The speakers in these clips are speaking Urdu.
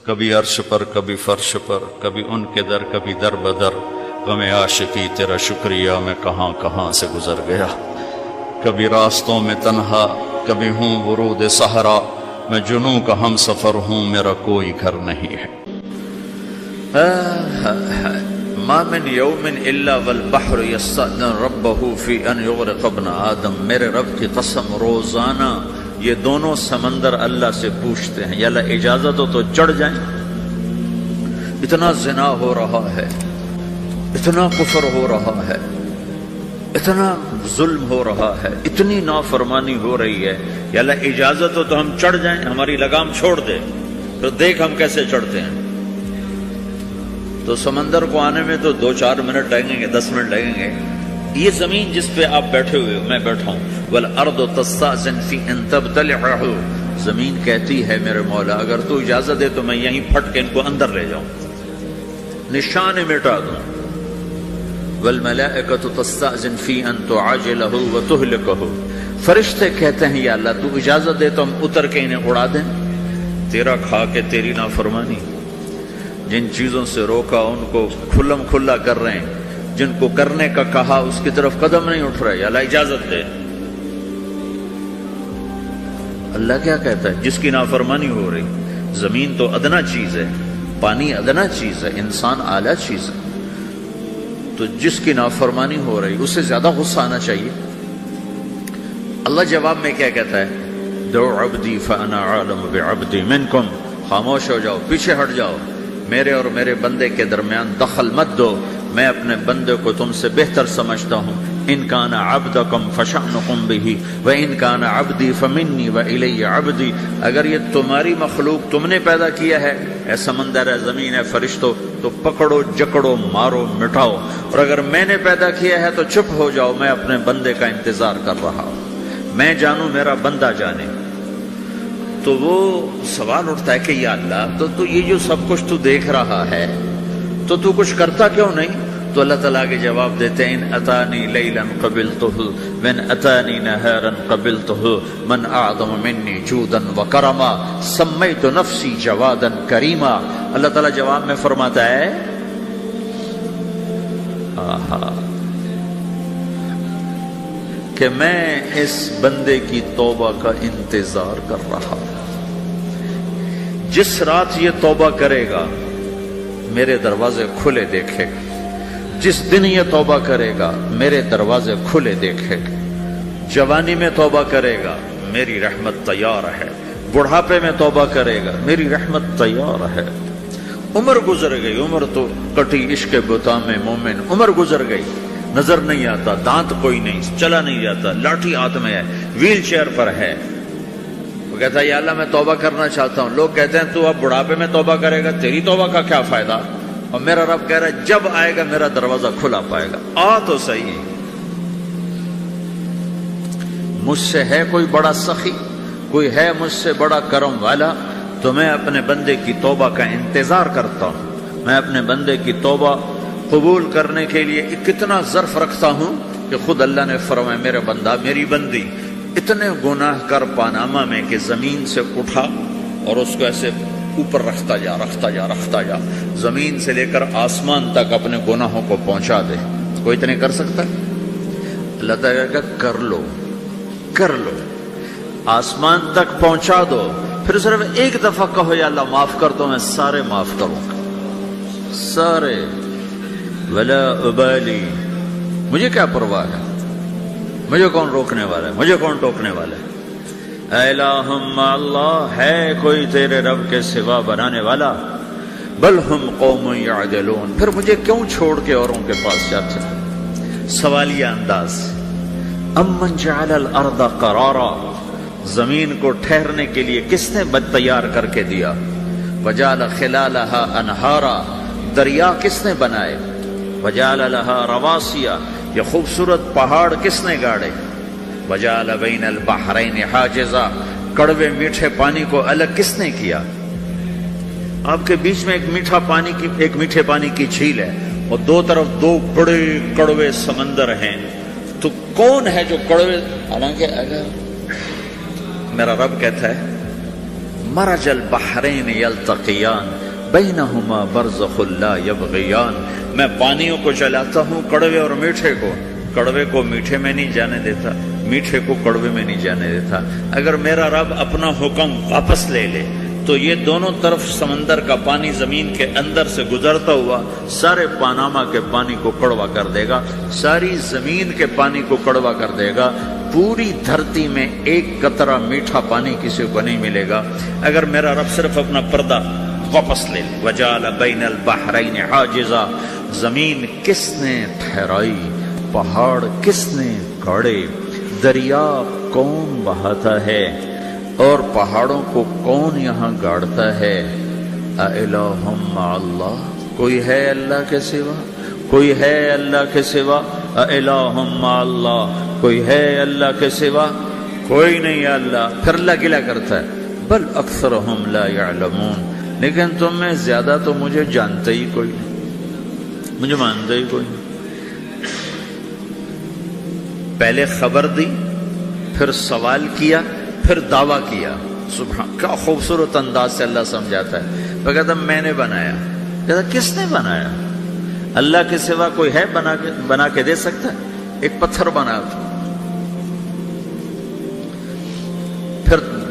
کبھی عرش پر کبھی فرش پر، کبھی ان کے در کبھی در بدر، غم عاشقی تیرا شکریہ میں کہاں کہاں سے گزر گیا، کبھی راستوں میں تنہا کبھی ہوں ورود صحرا، میں جنوں کا ہم سفر ہوں میرا کوئی گھر نہیں ہے۔ ما من یوم الا والبحر یستأذن ربہ فی ان یغرق ابن آدم، میرے رب کی قسم روزانہ یہ دونوں سمندر اللہ سے پوچھتے ہیں یا اللہ اجازت ہو تو چڑھ جائیں، اتنا زنا ہو رہا ہے، اتنا کفر ہو رہا ہے، اتنا ظلم ہو رہا ہے، اتنی نافرمانی ہو رہی ہے، یا اللہ اجازت ہو تو ہم چڑھ جائیں، ہماری لگام چھوڑ دے تو دیکھ ہم کیسے چڑھتے ہیں۔ تو سمندر کو آنے میں تو 2-4 منٹ لگیں گے، 10 منٹ لگیں گے۔ یہ زمین جس پہ آپ بیٹھے ہوئے میں بیٹھا ہوں، والارض تستأذن فی ان تبتلعہ، زمین کہتی ہے میرے مولا اگر تو اجازت دے تو میں یہیں پھٹ کے ان کو اندر لے جاؤں، نشان مٹا دوں۔ والملائکۃ تستأذن فی ان تعاجلہ وتہلکہ، فرشتے کہتے ہیں یا اللہ تو اجازت دے تو ہم اتر کے انہیں اڑا دیں، تیرا کھا کے تیری نافرمانی، جن چیزوں سے روکا ان کو کھلم کھلا کر رہے ہیں، جن کو کرنے کا کہا اس کی طرف قدم نہیں اٹھ رہے، یا اللہ اجازت دے۔ اللہ کیا کہتا ہے؟ جس کی نافرمانی ہو رہی، زمین تو ادنا چیز ہے، پانی ادنا چیز ہے، انسان اعلیٰ چیز ہے، تو جس کی نافرمانی ہو رہی اسے زیادہ غصہ آنا چاہیے۔ اللہ جواب میں کیا کہتا ہے؟ دعو عبدی فانا عالم بعبدی منکم، خاموش ہو جاؤ، پیچھے ہٹ جاؤ، میرے اور میرے بندے کے درمیان دخل مت دو، میں اپنے بندے کو تم سے بہتر سمجھتا ہوں۔ ان کان عبدکم فشأنکم بہ وان کان عبدی فمنی والی عبدی، اگر یہ تمہاری مخلوق تم نے پیدا کیا ہے، اے سمندر ہے، زمین ہے، فرشتوں، تو پکڑو جکڑو مارو مٹاؤ، اور اگر میں نے پیدا کیا ہے تو چپ ہو جاؤ، میں اپنے بندے کا انتظار کر رہا ہوں، میں جانوں میرا بندہ جانے۔ تو وہ سوال اٹھتا ہے کہ یا اللہ تو یہ جو سب کچھ تو دیکھ رہا ہے تو تو کچھ کرتا کیوں نہیں؟ تو اللہ تعالیٰ کے جواب دیتے ہیں ان اتانی لیلا قبلتہ من اتانی نہارا قبلتہ من اعظم منی جودا وکرما سمیت نفسی جوادا کریما۔ اللہ تعالیٰ جواب میں فرماتا ہے کہ میں اس بندے کی توبہ کا انتظار کر رہا ہوں، جس رات یہ توبہ کرے گا میرے دروازے کھلے دیکھے گا، جس دن یہ توبہ کرے گا میرے دروازے کھلے دیکھے گا، جوانی میں توبہ کرے گا میری رحمت تیار ہے، بڑھاپے میں توبہ کرے گا میری رحمت تیار ہے۔ عمر گزر گئی، عمر تو کٹی عشق بتا میں مومن، عمر گزر گئی، نظر نہیں آتا، دانت کوئی نہیں، چلا نہیں جاتا، لاٹھی ہاتھ میں ہے، ویل چیئر پر ہے، وہ کہتا ہے یا اللہ میں توبہ کرنا چاہتا ہوں۔ لوگ کہتے ہیں تو اب بڑھاپے میں توبہ کرے گا، تیری توبہ کا کیا فائدہ؟ اور میرا رب کہہ رہا ہے جب آئے گا میرا دروازہ کھلا پائے گا، آ تو صحیح۔ مجھ سے ہے کوئی بڑا سخی، کوئی ہے مجھ سے بڑا کرم والا، تو میں اپنے بندے کی توبہ کا انتظار کرتا ہوں، میں اپنے بندے کی توبہ قبول کرنے کے لیے کتنا ظرف رکھتا ہوں کہ خود اللہ نے فرمایا میرا بندہ میری بندی اتنے گناہ کر پاناما میں کہ زمین سے اٹھا اور اس کو ایسے اوپر رکھتا جا رکھتا جا رکھتا جا، زمین سے لے کر آسمان تک اپنے گناہوں کو پہنچا دے۔ کوئی اتنے کر سکتا ہے؟ اللہ تعالیٰ کا کر لو کر لو، آسمان تک پہنچا دو، پھر صرف ایک دفعہ کہو یا اللہ معاف کر دو، میں سارے معاف کروں گا، سارے، ولا ابالی، مجھے کیا پرواہ ہے، مجھے کون روکنے والا ہے، مجھے کون ٹوکنے والا ہے۔ اے الہم اللہ، ہے کوئی تیرے رب کے سوا بنانے والا؟ بل ہم قوم یعدلون، پھر مجھے کیوں چھوڑ کے اوروں کے پاس جاتے ہیں؟ سوالیہ انداز۔ امن جعل الارض قرارا، زمین کو ٹھہرنے کے لیے کس نے تیار کر کے دیا؟ وجعل خلالها انہارا، دریا کس نے بنائے؟ وجعل لها رواسیا، یہ خوبصورت پہاڑ کس نے گاڑے؟ وجعل بین البحرین حاجزا، کڑوے میٹھے پانی کو الگ کس نے کیا؟ آپ کے بیچ میں ایک میٹھے پانی کی جھیل ہے اور دو طرف دو بڑے کڑوے سمندر ہیں، تو کون ہے جو کڑوے؟ حالانکہ اگر میرا رب کہتا ہے مرج البحرین یلتقیان بینہما برزخ لا یبغیان. میں پانیوں کو چلاتا ہوں، کڑوے اور میٹھے کو. کڑوے کو میٹھے میں نہیں جانے دیتا، میٹھے کو کڑوے میں نہیں جانے دیتا. اگر میرا رب اپنا حکم واپس لے لے تو یہ دونوں طرف سمندر کا پانی زمین کے اندر سے گزرتا ہوا سارے پاناما کے پانی کو کڑوا کر دے گا، ساری زمین کے پانی کو کڑوا کر دے گا. پوری دھرتی میں ایک قطرہ میٹھا پانی کسی کو نہیں ملے گا اگر میرا رب صرف اپنا پردہ واپس لے لے. وجعل بین البحرین حاجزا. زمین کس نے ٹھہرائی، پہاڑ کس نے گاڑے، دریا کون بہاتا ہے اور پہاڑوں کو کون یہاں گاڑتا ہے. اِلٰہٌ مع اللہ. کوئی ہے اللہ کے سوا؟ کوئی ہے اللہ کے سوا؟ اِلٰہٌ مع اللہ. کوئی ہے اللہ کے سوا؟ کوئی نہیں ہے اللہ. پھر اللہ گلہ کرتا ہے بل اکثرہم لا یعلمون. لیکن تم میں زیادہ تو مجھے جانتے ہی کوئی نہیں، مجھے مانتے ہی کوئی نہیں. پہلے خبر دی، پھر سوال کیا، پھر دعویٰ کیا. سبحان، کیا خوبصورت انداز سے اللہ سمجھاتا ہے. وہ کہتا میں نے بنایا. کہتا کس نے بنایا؟ اللہ کے سوا کوئی ہے بنا کے دے سکتا ہے؟ ایک پتھر بنا.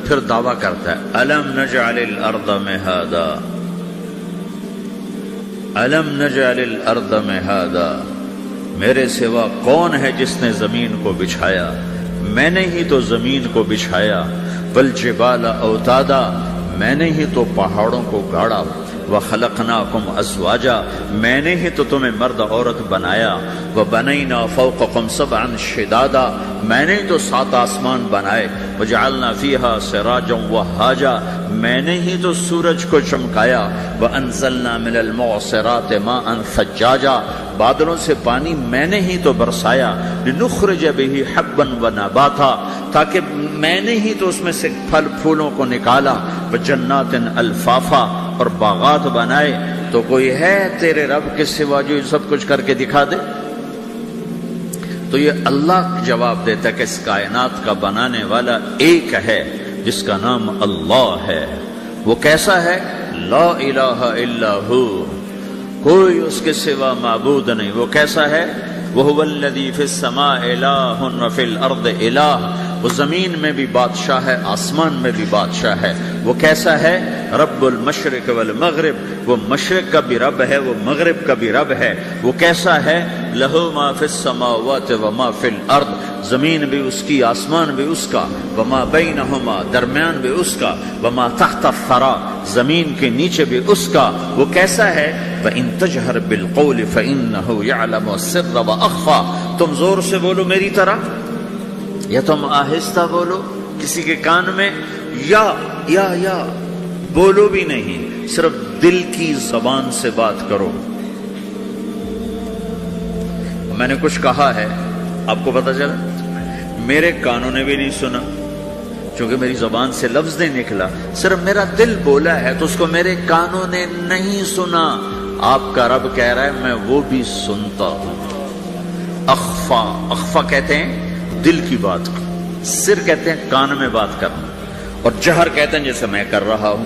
پھر دعویٰ کرتا ہے الم نجعل الارض مہادا، الم نجعل الارض مہادا. میرے سوا کون ہے جس نے زمین کو بچھایا؟ میں نے ہی تو زمین کو بچھایا. والجبال اوتادا. میں نے ہی تو پہاڑوں کو گاڑا. وخلقناکم ازواجا. میں نے ہی تو تمہیں مرد عورت بنایا. وبنینا فوقکم سبعا شدادا. میں نے ہی تو 7 آسمان بنائے. وجعلنا فیہا سراجا وہاجا. میں نے ہی تو سورج کو چمکایا. وانزلنا من المعصرات ماء ثجاجا. بادلوں سے پانی میں نے ہی تو برسایا. لنخرج به حبا ونباتا. تاکہ میں نے ہی تو اس میں سے پھل پھولوں کو نکالا. وجنات الفافا. اور باغات بنائے. تو کوئی ہے تیرے رب کے سوا جو سب کچھ کر کے دکھا دے؟ تو یہ اللہ جواب دیتا ہے کہ اس کائنات کا بنانے والا ایک ہے جس کا نام اللہ ہے. وہ کیسا ہے؟ لا الہ الا ہو. کوئی اس کے سوا معبود نہیں. وہ کیسا ہے؟ وَهُوَ الَّذِي فِي السَّمَاءِ إِلَٰهٌ وَفِي الْأَرْضِ إِلَٰهٌ. وہ زمین میں بھی بادشاہ ہے، آسمان میں بھی بادشاہ ہے. وہ کیسا ہے؟ رب المشرق والمغرب. وہ مشرق کا بھی رب ہے، وہ مغرب کا بھی رب ہے. وہ کیسا ہے؟ لَهُ مَا فِي السَّمَاوَاتِ وَمَا فِي الْأَرْضِ. زمین بھی اس کی، آسمان بھی اس کا. وَمَا بَيْنَهُمَا. درمیان بھی اس کا. وَمَا تَحْتَ الثَّرَىٰ. زمین کے نیچے بھی اس کا. وہ کیسا ہے؟ وَإِن تَجْهَرْ بِالْقَوْلِ فَإِنَّهُ يَعْلَمُ السِّرَّ وَأَخْفَىٰ. تم زور سے بولو میری طرح، یا تم آہستہ بولو کسی کے کان میں، یا بولو بھی نہیں، صرف دل کی زبان سے بات کرو. میں نے کچھ کہا ہے، آپ کو پتہ چلا؟ میرے کانوں نے بھی نہیں سنا چونکہ میری زبان سے لفظ نہیں نکلا. صرف میرا دل بولا ہے تو اس کو میرے کانوں نے نہیں سنا. آپ کا رب کہہ رہا ہے میں وہ بھی سنتا ہوں. اخفا کہتے ہیں دل کی بات، سر کہتے ہیں کان میں بات کرنا، اور جہر کہتے ہیں جیسے میں کر رہا ہوں.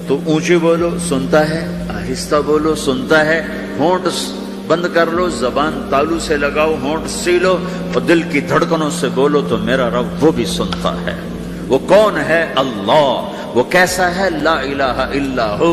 تو اونچی بولو سنتا ہے، آہستہ بولو سنتا ہے. ہونٹ بند کر لو، زبان تالو سے لگاؤ، ہونٹ سیلو اور دل کی دھڑکنوں سے بولو تو میرا رب وہ بھی سنتا ہے. وہ کون ہے؟ اللہ. وہ کیسا ہے؟ لا الہ الا ہو.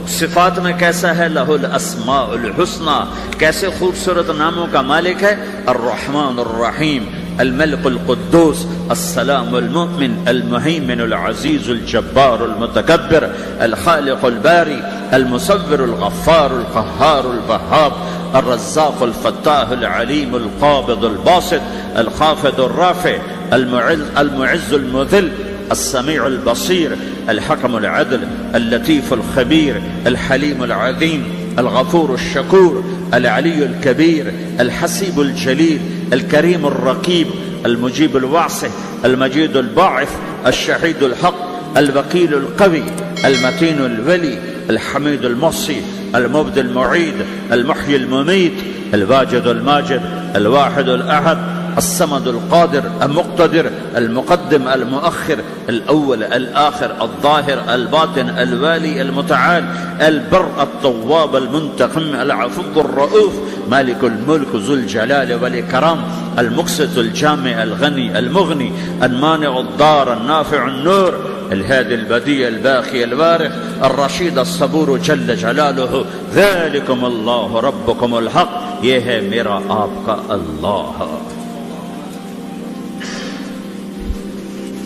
صفات میں کیسا ہے؟ لہ الاسماء الحسنى. کیسے خوبصورت ناموں کا مالک ہے؟ الرحمن الرحیم، الملك القدوس، السلام المؤمن، المهيمن العزيز الجبار المتكبر، الخالق الباري، المصور الغفار القهار الوهاب، الرزاق الفتاح العليم القابض الباسط، الخافض الرافع، المعز المذل، السميع البصير، الحكم العدل، اللطيف الخبير، الحليم العظيم، الغفور الشكور، العلي الكبير، الحسيب الجليل، الكريم الرقيب، المجيب الواسع، المجيد الباعث، الشهيد الحق، الوكيل القوي، المتين الولي، الحميد المحصي، المبدي المعيد، المحيي المميت، الواجد الماجد، الواحد الأحد، الصمد القادر المقتدر المقدم المؤخر الأول الآخر الظاهر الباطن الوالي المتعال البر التواب المنتقم العفو الرؤوف مالك الملك ذو الجلال والإكرام المقسط الجامع الغني المغني المانع الضار النافع النور الهادي البديع الباقي الوارث الرشيد الصبور جل جلالہ ذلكم اللہ ربكم الحق، یہ ہے میرا آپ کا اللہ۔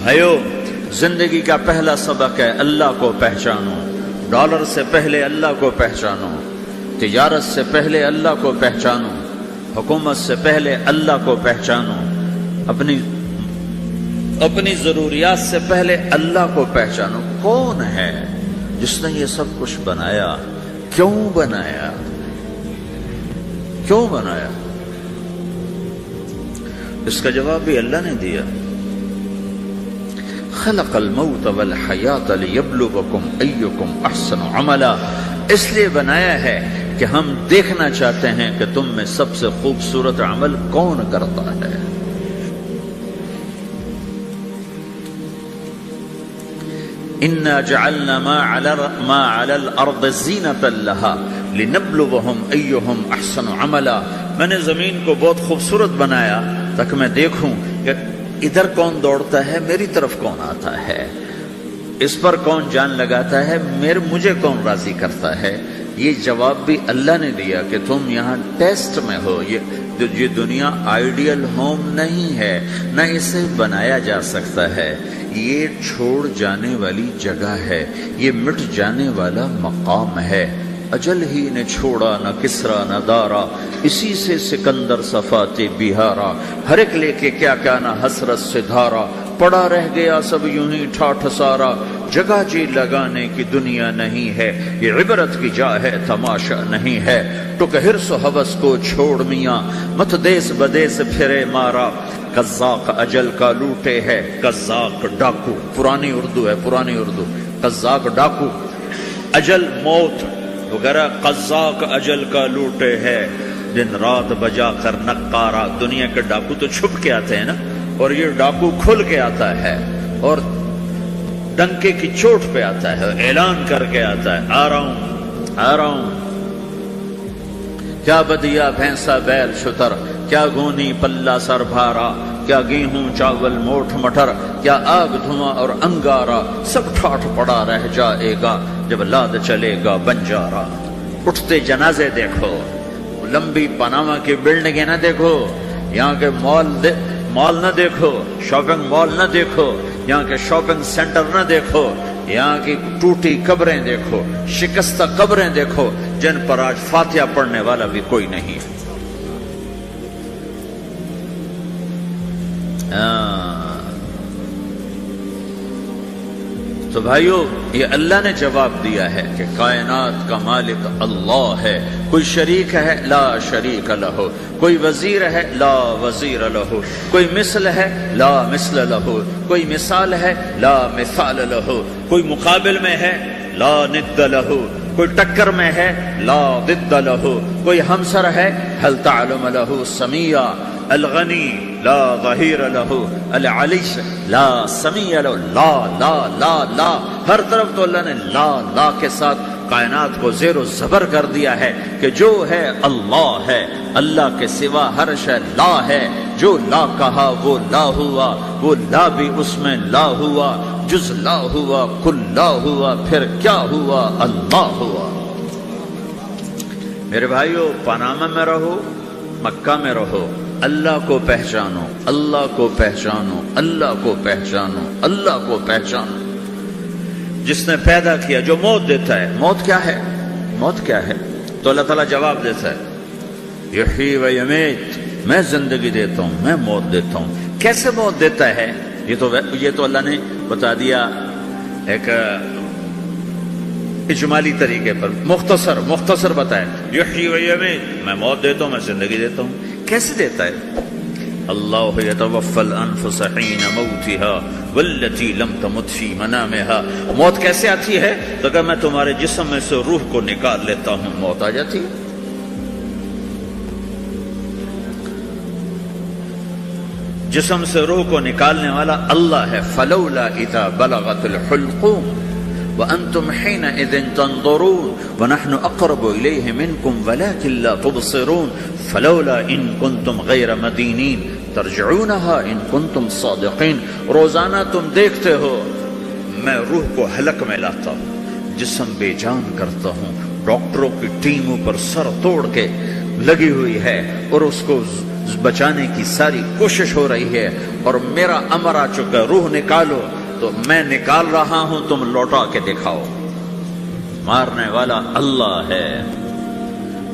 بھائیو، زندگی کا پہلا سبق ہے اللہ کو پہچانو۔ ڈالر سے پہلے اللہ کو پہچانو، تجارت سے پہلے اللہ کو پہچانو، حکومت سے پہلے اللہ کو پہچانو، اپنی ضروریات سے پہلے اللہ کو پہچانو۔ کون ہے جس نے یہ سب کچھ بنایا؟ کیوں بنایا؟ کیوں بنایا؟ اس کا جواب بھی اللہ نے دیا۔ خلق الموت والحیات لیبلوکم ایکم احسن عملا، اس لیے بنایا ہے کہ ہم دیکھنا چاہتے ہیں کہ تم میں سب سے خوبصورت عمل کون کرتا ہے۔ انا جعلنا ما على الارض زینۃ لها لنبلوهم ایہم احسن عملا، میں نے زمین کو بہت خوبصورت بنایا تاکہ میں دیکھوں کہ ادھر کون دوڑتا ہے، میری طرف کون آتا ہے، اس پر کون جان لگاتا ہے، مجھے کون راضی کرتا ہے۔ یہ جواب بھی اللہ نے دیا کہ تم یہاں ٹیسٹ میں ہو۔ یہ دنیا آئیڈیل ہوم نہیں ہے، نہ اسے بنایا جا سکتا ہے، یہ چھوڑ جانے والی جگہ ہے، یہ مٹ جانے والا مقام ہے۔ اجل ہی نے چھوڑا نہ کسرا نہ دارا، اسی سے سکندر صفات بہارا، ہر ایک لے کے کیا کیا نہ حسرت سے دھارا، پڑا رہ گیا سب یوں ہی ٹھاٹھ سارا، جگہ جی لگانے کی دنیا نہیں ہے، یہ عبرت کی جا ہے تماشا نہیں ہے، ٹک حرص و ہوس کو چھوڑ میاں، مت دیس بدیس پھرے مارا، قزاق اجل کا لوٹے ہے، قزاق ڈاکو، پرانی اردو ہے، پرانی اردو، قزاق ڈاکو، اجل موت وغیرہ، قزاق اجل کا لوٹے ہے، دن رات بجا کر نقارا۔ دنیا کے ڈاکو تو چھپ کے آتے ہیں نا، اور یہ ڈاکو کھل کے آتا ہے اور ڈنکے کی چوٹ پہ آتا ہے، اعلان کر کے آتا ہے، آ رہا ہوں آ رہا ہوں۔ کیا بدیا بھینسا بیل شتر، کیا گونی پلہ سر بھارا، کیا گیہوں چاول موٹھ مٹر، کیا آگ دھواں اور انگارا، سب ٹھاٹھ پڑا رہ جائے گا جب لاد چلے گا بنجارا۔ اٹھتے جنازے دیکھو، لمبی پاناما کی بلڈنگیں نہ دیکھو، یہاں کے مال نہ دیکھو، شاپنگ مال نہ دیکھو، یہاں کے شاپنگ سینٹر نہ دیکھو، یہاں کی ٹوٹی قبریں دیکھو، شکستہ قبریں دیکھو، جن پر آج فاتحہ پڑھنے والا بھی کوئی نہیں ہے۔ تو بھائیو، یہ اللہ نے جواب دیا ہے کہ کائنات کا مالک اللہ ہے، کوئی شریک ہے لا شریک لہ، کوئی وزیر ہے لا وزیر لہ، کوئی مثل ہے لا مثل لہ، کوئی مثال ہے لا مثال لہ، کوئی مقابل میں ہے لا ند لہ، کوئی ٹکر میں ہے لا ضد لہ، کوئی ہمسر ہے هل تعلم لہ سمیہ، الغنی لا ظہیر لہ، العلی لا سمیع لہ، لا لا لا لا، ہر طرف تو اللہ نے لا لا کے ساتھ کائنات کو زیر و زبر کر دیا ہے کہ جو ہے اللہ ہے، اللہ کے سوا ہر شے لا ہے، جو لا کہا وہ لا ہوا، وہ لا بھی اس میں لا ہوا، جز لا ہوا کل لا ہوا، پھر کیا ہوا؟ اللہ ہوا۔ میرے بھائیو، پاناما میں رہو، مکہ میں رہو، اللہ کو پہچانو، اللہ کو پہچانو، اللہ کو پہچانو، اللہ کو پہچانو۔ جس نے پیدا کیا، جو موت دیتا ہے، موت کیا ہے؟ موت کیا ہے؟ تو اللہ تعالیٰ جواب دیتا ہے، یحیی و یمیت، میں زندگی دیتا ہوں، میں موت دیتا ہوں۔ کیسے موت دیتا ہے؟ یہ تو اللہ نے بتا دیا ایک اجمالی طریقے پر، مختصر بتایا، یحیی و یمیت، میں موت دیتا ہوں، میں زندگی دیتا ہوں۔ کیسے دیتا ہے؟ اللہ یتوفی الانفس حین موتها والتی لم تمت فی منامها۔ موت کیسے آتی ہے؟ تو کہ میں تمہارے جسم میں سے روح کو نکال لیتا ہوں، موت آ جاتی ہے۔ جسم سے روح کو نکالنے والا اللہ ہے. فلولا اذا بلغت الحلقوم وانتم حينئذ تنظرون ونحن اقرب اليه منكم ولكن لا تبصرون فلولا ان كنتم غير مدينين ترجعونها ان كنتم صادقين. روزانہ تم دیکھتے ہو میں روح کو حلق میں لاتا ہوں، جسم بے جان کرتا ہوں، ڈاکٹروں کی ٹیم اوپر سر توڑ کے لگی ہوئی ہے اور اس کو بچانے کی ساری کوشش ہو رہی ہے، اور میرا امر آ چکا، روح نکالو، تو میں نکال رہا ہوں، تم لوٹا کے دکھاؤ. مارنے والا اللہ ہے.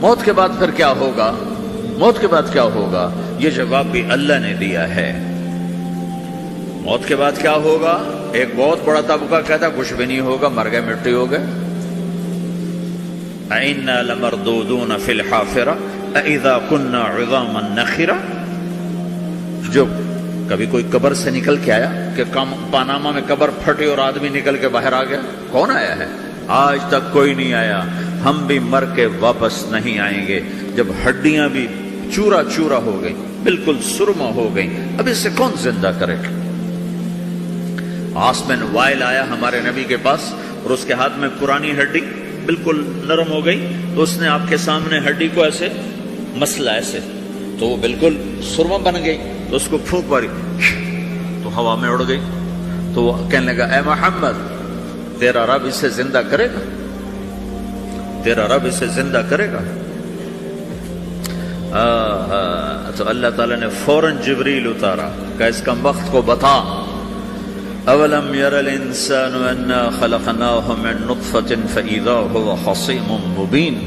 موت کے بعد پھر کیا ہوگا؟ موت کے بعد کیا ہوگا؟ یہ جواب بھی اللہ نے دیا ہے. موت کے بعد کیا ہوگا؟ ایک بہت بڑا طبقہ کہتا کچھ بھی نہیں ہوگا، مر گئے، مٹی ہو گئے. اِنَّا لَمَرْدُودُونَ فِي الْحَافِرَةِ اَإِذَا كُنَّا عِظَامًا نَخِرَةً. جو کبھی کوئی قبر سے نکل کے آیا کہ پاناما میں قبر پھٹی اور آدمی نکل کے باہر آ گیا؟ کون آیا ہے؟ آج تک کوئی نہیں آیا. ہم بھی مر کے واپس نہیں آئیں گے. جب ہڈیاں بھی چورا چورا ہو گئی، بالکل سرما ہو گئی، اب اس سے کون زندہ کرے؟ آسمن وائل آیا ہمارے نبی کے پاس اور اس کے ہاتھ میں پرانی ہڈی بالکل نرم ہو گئی، تو اس نے آپ کے سامنے ہڈی کو ایسے مسلا ایسے، تو وہ بالکل سرما بن گئی. تو اس کو پھونک ماری تو ہوا میں اڑ گئی. تو وہ کہنے لگا اے محمد، تیرا رب اسے زندہ کرے گا؟ تیرا رب اسے زندہ کرے گا؟ تو اللہ تعالیٰ نے فوراً جبریل اتارا کہ اس کم وقت کو بتا، اولم یر الانسان انا خلقناہ من نطفۃ فاذا هو خصیم مبین.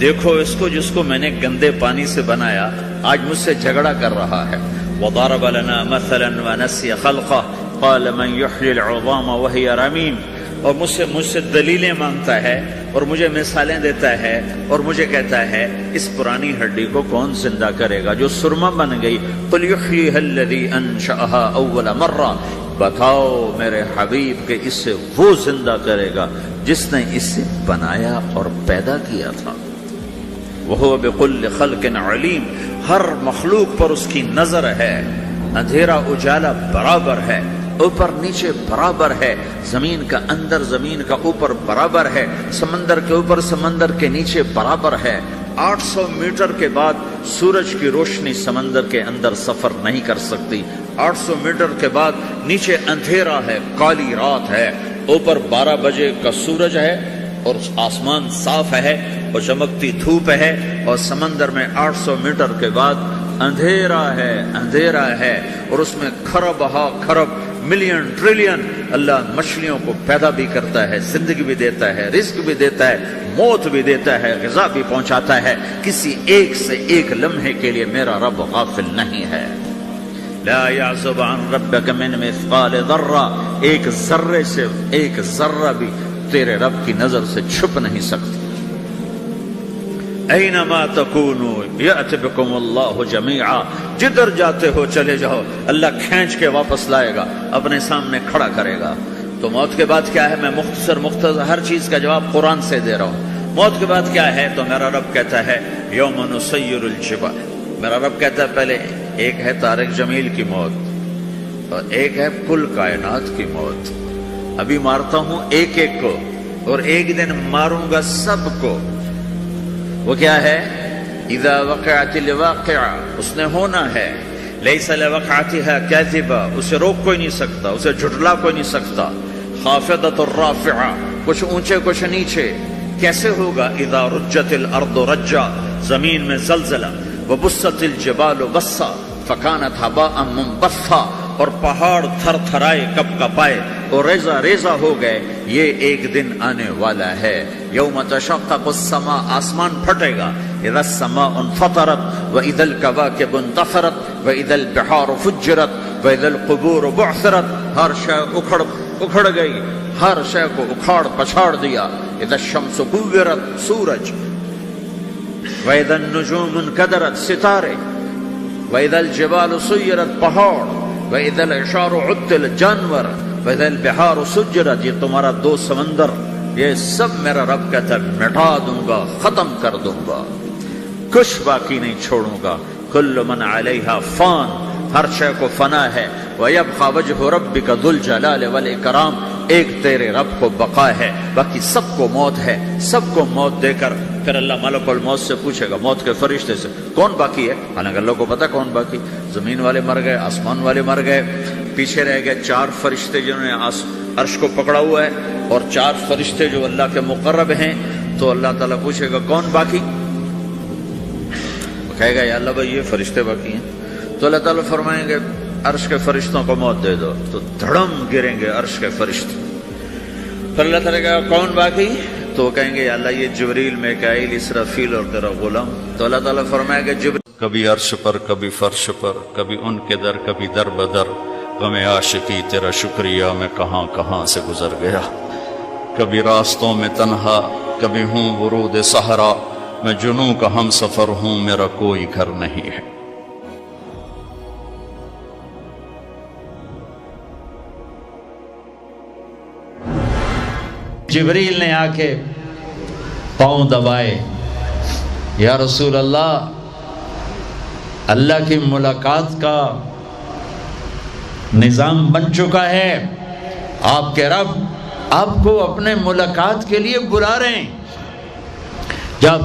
دیکھو اس کو جس کو میں نے گندے پانی سے بنایا، آج مجھ سے جھگڑا کر رہا ہے. وضرب لنا مثلا ونسی خلقہ قال من یحیی العظام وہی رمیم. اور مجھ سے دلیلیں مانگتا ہے اور مجھے مثالیں دیتا ہے اور مجھے کہتا ہے اس پرانی ہڈی کو کون زندہ کرے گا جو سرما بن گئی. قل یحییھا الذی انشأھا اول مرہ. بتاؤ میرے حبیب کہ اس سے وہ زندہ کرے گا جس نے اسے بنایا اور پیدا کیا تھا. وہو بکل خلق علیم. ہر مخلوق پر اس کی نظر ہے. اندھیرا اجالا برابر ہے، اوپر نیچے برابر ہے، زمین کا اندر زمین کا اوپر برابر ہے، سمندر کے اوپر سمندر کے نیچے برابر ہے. 800 میٹر کے بعد سورج کی روشنی سمندر کے اندر سفر نہیں کر سکتی. 800 میٹر کے بعد نیچے اندھیرا ہے، کالی رات ہے، اوپر 12 بجے کا سورج ہے اور آسمان صاف ہے اور چمکتی دھوپ ہے، اور سمندر میں 800 میٹر کے بعد اندھیرا ہے، اندھیرا ہے، اور اس میں کھرب ہا کھرب ملین ٹریلین اللہ مچھلیوں کو پیدا بھی کرتا ہے، زندگی بھی دیتا ہے، رزق بھی دیتا ہے، موت بھی دیتا ہے، غذا بھی پہنچاتا ہے. کسی ایک سے ایک لمحے کے لیے میرا رب غافل نہیں ہے. لا يعزب عن ربك من مثقال ذرہ. ایک ذرے سے ایک ذرہ بھی تیرے رب کی نظر سے چھپ نہیں سکتی. اینما تکونوا یأت بکم اللہ جمیعا. جدھر جاتے ہو چلے جاؤ، اللہ کھینچ کے واپس لائے گا، اپنے سامنے کھڑا کرے گا. تو موت کے بعد کیا ہے؟ میں مختصر ہر چیز کا جواب قرآن سے دے رہا ہوں. موت کے بعد کیا ہے؟ تو میرا رب کہتا ہے یوم نسیر الجبال. میرا رب کہتا ہے پہلے ایک ہے طارق جمیل کی موت اور ایک ہے کل کائنات کی موت. ابھی مارتا ہوں ایک ایک کو اور ایک دن ماروں گا سب کو. وہ کیا ہے؟ اذا وقعت الواقعہ. اس نے ہونا ہے. لیس لوقعتها کاذبہ. اسے روک کوئی نہیں سکتا، اسے جھٹلا کوئی نہیں سکتا. خافضۃ الرافعہ. کچھ اونچے کچھ نیچے. کیسے ہوگا؟ اذا رجت الارض رجا. زمین میں زلزلہ. وبست الجبال بسا فکانت ہباء منبثا. اور پہاڑ تھر تھرائے کپ کپائے اور ریزہ ریزہ ہو گئے. یہ ایک دن آنے والا ہے. یوم تشقق السماء. آسمان پھٹے گا. اذا السماء انفطرت واذا الكواكب انتثرت واذا البحار فجرت واذا القبور بعثرت. ہر شے اکھڑ گئی، ہر شے کو اکھاڑ پچھاڑ دیا. اذا الشمس كورت. سورج. واذا النجوم انكدرت. ستارے. واذا الجبال سيرت. پہاڑ. وَإِذَا الْعِشَارُ عُطِّلَتْ. جانور. وَإِذَا الْبِحَارُ سُجِّرَتْ. یہ تمہارا دو سمندر، یہ سب میرا رب کہتا ہے مٹا دوں گا، ختم کر دوں گا، کچھ باقی نہیں چھوڑوں گا. كُلُّ مَنْ عَلَيْهَا فان. ہر شے کو فنا ہے، وَيَبْقَى وَجْهُ رَبِّكَ ذُو الْجَلَالِ وَالْإِكْرَامِ، ایک تیرے رب کو بقا ہے، باقی سب کو موت ہے۔ سب کو موت دے کر پھر اللہ ملک الموت سے پوچھے گا، موت کے فرشتے سے، کون باقی ہے؟ حالانکہ اللہ کو پتہ کون باقی، زمین والے مر گئے، آسمان والے مر گئے، پیچھے رہ گئے 4 فرشتے جنہوں نے عرش کو پکڑا ہوا ہے، اور 4 فرشتے جو اللہ کے مقرب ہیں۔ تو اللہ تعالیٰ پوچھے گا کون باقی؟ وہ کہے گا یا اللہ بھائی یہ فرشتے باقی ہیں۔ تو اللہ تعالیٰ فرمائیں گے عرش کے فرشتوں کو موت دے دو، تو دھڑم گریں گے عرش کے فرشتے۔ پھر اللہ تعالیٰ کہا کون باقی؟ تو وہ کہیں گے یا اللہ یہ جبریل، میکائیل، اسرافیل اور تیرا غلام۔ تو اللہ تعالیٰ فرمائے گا جبریل کبھی عرش پر، کبھی فرش پر، کبھی ان کے در، کبھی در بدر، غم عاشقی تیرا شکریہ میں کہاں کہاں سے گزر گیا، کبھی راستوں میں تنہا، کبھی ہوں ورود صحرا، میں جنوں کا ہم سفر ہوں، میرا کوئی گھر نہیں ہے۔ جبریل نے آ کے پاؤں دبائے، یا رسول اللہ، اللہ کی ملاقات کا نظام بن چکا ہے، آپ کے رب آپ کو اپنے ملاقات کے لیے بلا رہے ہیں۔ جب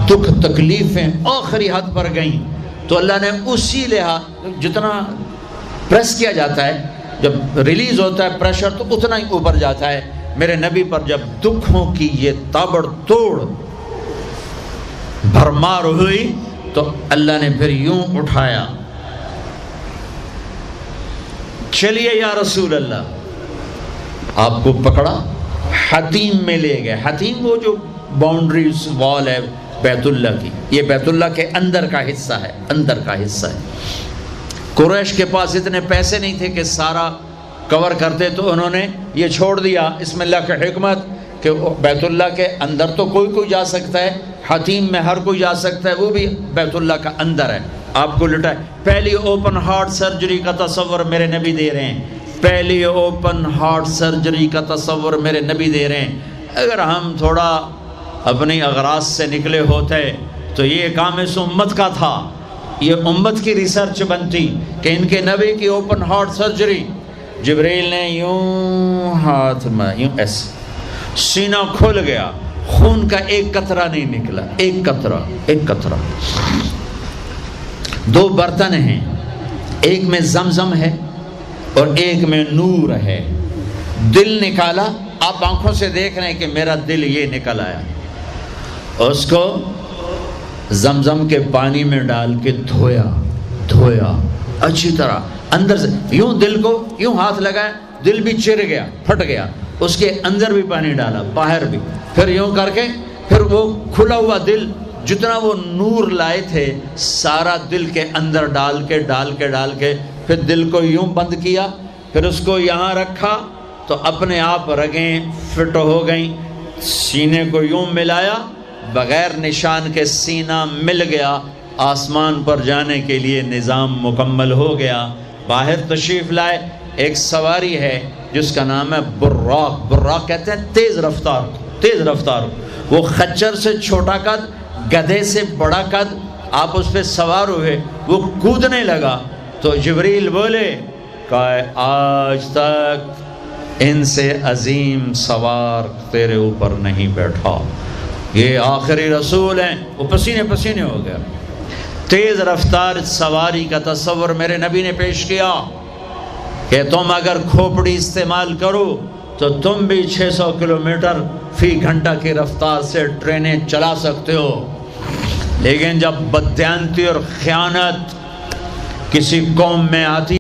دکھ تکلیفیں آخری حد پر گئیں تو اللہ نے اسی لحاظ، جتنا پریس کیا جاتا ہے، جب ریلیز ہوتا ہے پریشر تو اتنا ہی اوپر جاتا ہے، میرے نبی پر جب دکھوں کی یہ تابڑ توڑ بھرمار ہوئی تو اللہ نے پھر یوں اٹھایا، چلیے یا رسول اللہ، آپ کو پکڑا، حتیم میں لے گئے۔ حتیم وہ جو باؤنڈری وال ہے بیت اللہ کی، یہ بیت اللہ کے اندر کا حصہ ہے، اندر کا حصہ ہے۔ قریش کے پاس اتنے پیسے نہیں تھے کہ سارا کور کرتے، تو انہوں نے یہ چھوڑ دیا، اس میں اللہ کی حکمت کہ بیت اللہ کے اندر تو کوئی جا سکتا ہے، حتیم میں ہر کوئی جا سکتا ہے، وہ بھی بیت اللہ کا اندر ہے۔ آپ کو لٹائے، پہلی اوپن ہارٹ سرجری کا تصور میرے نبی دے رہے ہیں، پہلی اوپن ہارٹ سرجری کا تصور میرے نبی دے رہے ہیں۔ اگر ہم تھوڑا اپنی اغراض سے نکلے ہوتے تو یہ کام اس امت کا تھا، یہ امت کی ریسرچ بنتی کہ ان کے نبی کی اوپن ہارٹ سرجری۔ جبریل نے یوں ہاتھ میں یوں ایسے، سینہ کھل گیا، خون کا ایک قطرہ نہیں نکلا، ایک قطرہ۔ 2 برتن ہیں، ایک میں زمزم ہے اور ایک میں نور ہے۔ دل نکالا، آپ آنکھوں سے دیکھ رہے ہیں کہ میرا دل یہ نکل آیا، اس کو زمزم کے پانی میں ڈال کے دھویا اچھی طرح، اندر سے یوں دل کو یوں ہاتھ لگایا، دل بھی چر گیا، پھٹ گیا، اس کے اندر بھی پانی ڈالا، باہر بھی، پھر یوں کر کے، پھر وہ کھلا ہوا دل جتنا وہ نور لائے تھے سارا دل کے اندر ڈال کے پھر دل کو یوں بند کیا، پھر اس کو یہاں رکھا تو اپنے آپ رگیں فٹ ہو گئیں، سینے کو یوں ملایا، بغیر نشان کے سینہ مل گیا، آسمان پر جانے کے لیے نظام مکمل ہو گیا۔ باہر تشریف لائے، ایک سواری ہے جس کا نام ہے براق کہتے ہیں تیز رفتار، وہ خچر سے چھوٹا قد، گدھے سے بڑا قد، آپ اس پہ سوار ہوئے، وہ کودنے لگا تو جبریل بولے کہ آج تک ان سے عظیم سوار تیرے اوپر نہیں بیٹھا، یہ آخری رسول ہیں۔ وہ پسینے ہو گیا۔ تیز رفتار سواری کا تصور میرے نبی نے پیش کیا کہ تم اگر کھوپڑی استعمال کرو تو تم بھی 600 کلومیٹر فی گھنٹہ کی رفتار سے ٹرینیں چلا سکتے ہو، لیکن جب بددیانتی اور خیانت کسی قوم میں آتی